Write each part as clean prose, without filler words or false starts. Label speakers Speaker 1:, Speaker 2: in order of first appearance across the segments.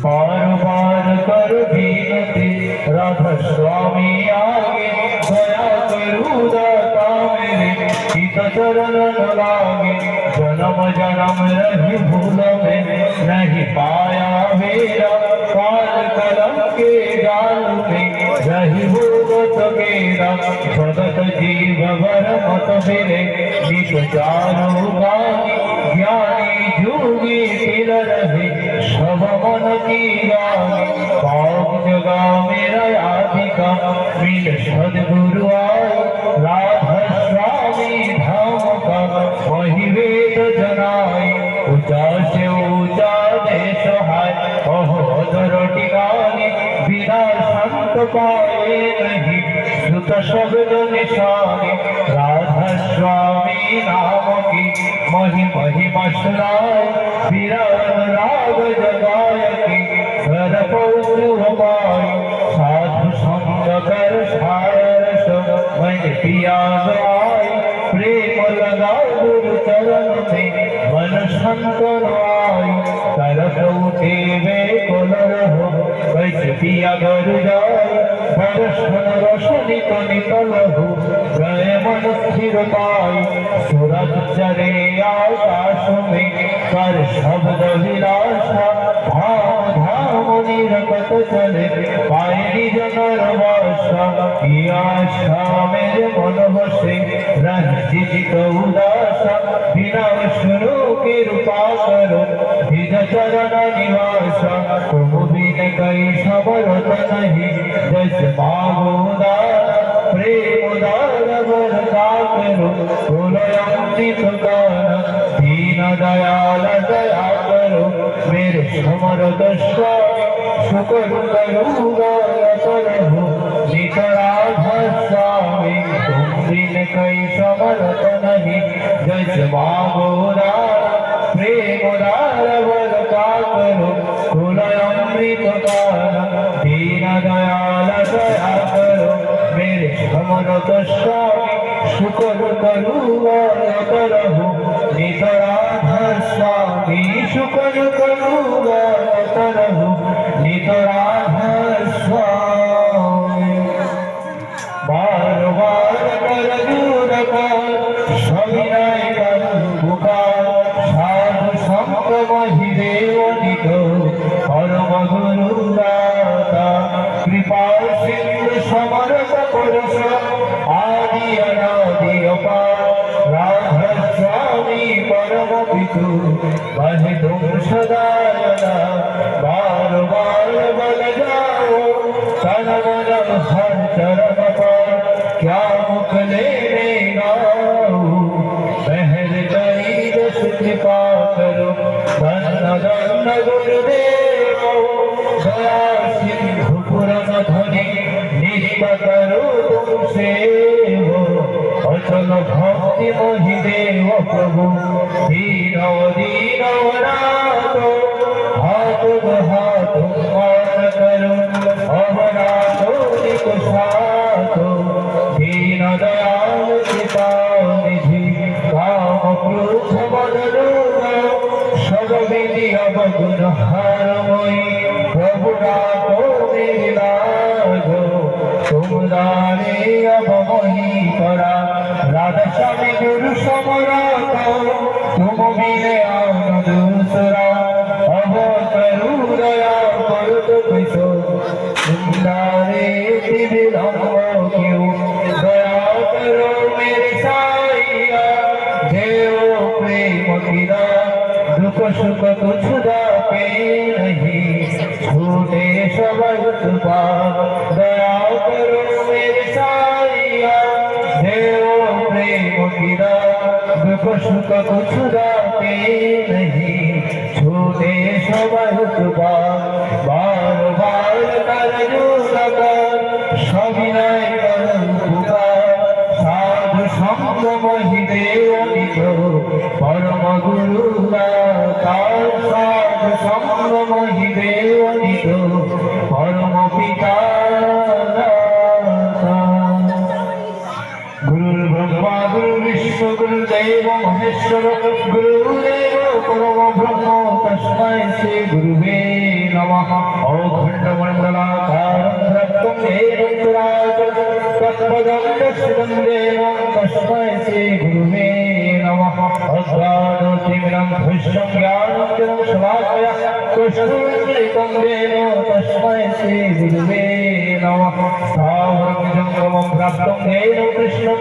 Speaker 1: बार बार कर विनती राधा स्वामी आगे दया करू दाता मेरे हित चरण न लागे जन्म जन्म रही भूल में नहीं पाया मेरा काल कलम के जाल में रही भूगत मेरा भगत जीव वर मत मेरे नित चारु गानी ज्ञानी जोगी तिल रहे सब मन की गानी पाप जगा मेरा आधिका मिल सदगुरु आए राधा स्वामी धाम का वही वेद जनाए ऊंचा से ऊंचा देश है अहोदर टिकाने बिना संत पाए नहीं सुत शब्द निशाने राधा स्वामी नाम की महिमा सुनाए विराट राग जगाए की घर पौर पाए साधु संग कर सारस मन पिया आए प्रेम लगा गुरु चरण में मन शंकर आए तरफ उठे वे कोलर हो वैस पिया घर जाए दर्शन रोशनी तो निकल हो गए मन स्थिर पाए सूरज चले आकाश में कर शब्द विलासा धाम धाम निरकत चले पाए निज नरवासा की आशा मेरे मन बसे रह जित उदासा बिना शुरू की रूपा करो निज चरण निवासा तुम बिन कई सबरत नहीं जैसे मागो प्रेम दार बरता करो बोलो अमृत गान दीन दयाल दया करो मेरे समरत स्वामी शुक्र करूँगा करो नित राधा स्वामी तुम बिन कई समरत नहीं जैसे मागो प्रेम दार बरता करो बोलो अमृत गान दीन दयाल दया करो मेरे समरत स्वामी शुक्र करूँगा करहु नित राधा स्वामी शुक्र करूँगा करहु नित राधा स्वामी बार बार कर दूर कर सविनय कर पुकार साधु संग महि देव नित परम गुरु दाता कृपा सिंधु समर्थ पुरुष आदि अनादि अपार राधा स्वामी परम पितु बहि तुम सदा बार बार बल जाओ तन मन हर चरण पर क्या मुख लेने गाओ महर करी दस कृपा करो धन धन गुरुदेव दया सिंधु पुरम ध्वनि निष्प करो तुमसे हो अचल भक्ति मोहि देव प्रभु दीन दीन नाथो हाथ हाथ मान करो अवनाथो निक साथो दीन दयाल कृपा निधि काम क्रोध मद रोग सब विधि अवगुण हारमयी प्रभु रातो मेरी लाजो तुम दारे अब मोहि करा राधा स्वामी गुरु समरथ तुम बिने आन दूसरा अब करू दया करो तो कैसो तुम दारे विलम्ब क्यों दया करो मेरे साईया देव प्रेम किरा दुख सुख तुझ दाते नहीं छूटे सब कृपा दया करो मेरे साईया देव प्रेम किरा दुख सुख कुछ दाते नहीं छूटे सब कृपा बार बार कर जो लगा सविनय कर पुकार साधु संग महि देव निधो परम गुरु दाता साधु संग महि देव निधो परम पिता गुरु ब्रह्मा गुरु विष्णु गुरुदेव देव महेश्वर गुरुदेव परम ब्रह्म तस्मै श्री गुरुवे नमः अखंडमंडलाकारं रक्तं येन तत्पदं दर्शितं येन तस्मै श्री गुरुवे नमः अज्ञानतिमिरं दृश्यं ज्ञानञ्जनं शलाकया कृष्णं येन तस्मै श्री गुरुवे नमः स्थावरं जङ्गमं प्राप्तं येन कृष्णं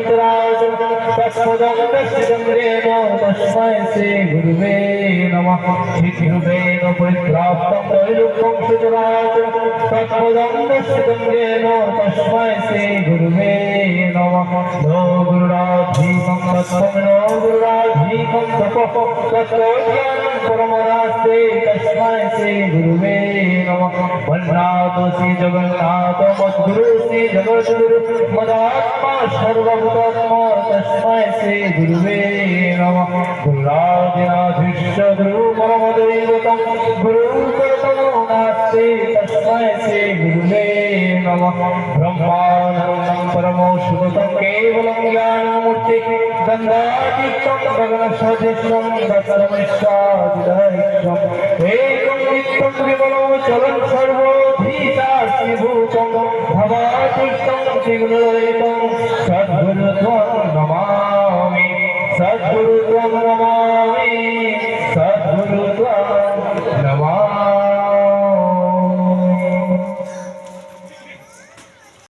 Speaker 1: तत्पदं दर्शितं येन तस्मै श्री गुरुवे नमः चिद्रूपेण परिप्राप्तं त्रैलोक्यं सचराचरं तत्पदं दर्शितं येन तस्मै श्री गुरुवे नमः नो गुरुराधीकं तत्त्वं नो गुरुराधीकं तपः तत्त्वज्ञानं परमरास्ते तस्मै श्री गुरुवे नमः वन्नाथ श्री जगन्नाथ मद्गुरु श्री जगद्गुरु मदात्मा सर्वभूतात्मा तस्मै श्री गुरुवे नमः गुरुराजनाधीश्य गुरु परमदैवतं गुरु कर्तनो नास्ति तस्मै श्री गुरुवे नमः ब्रह्मानन्दं परमोषुतं केवलं ज्ञानमूर्ति गंगातीर्थं गगनसदृशं दशरमेशादिदैत्यम् एकं नित्यं विमलं चलं सर्वोऽधीशास्तिभूतं भवातीर्थं जिग्नरहितं सद्गुरुत्वं नमामि सद्गुरुत्वं नमामि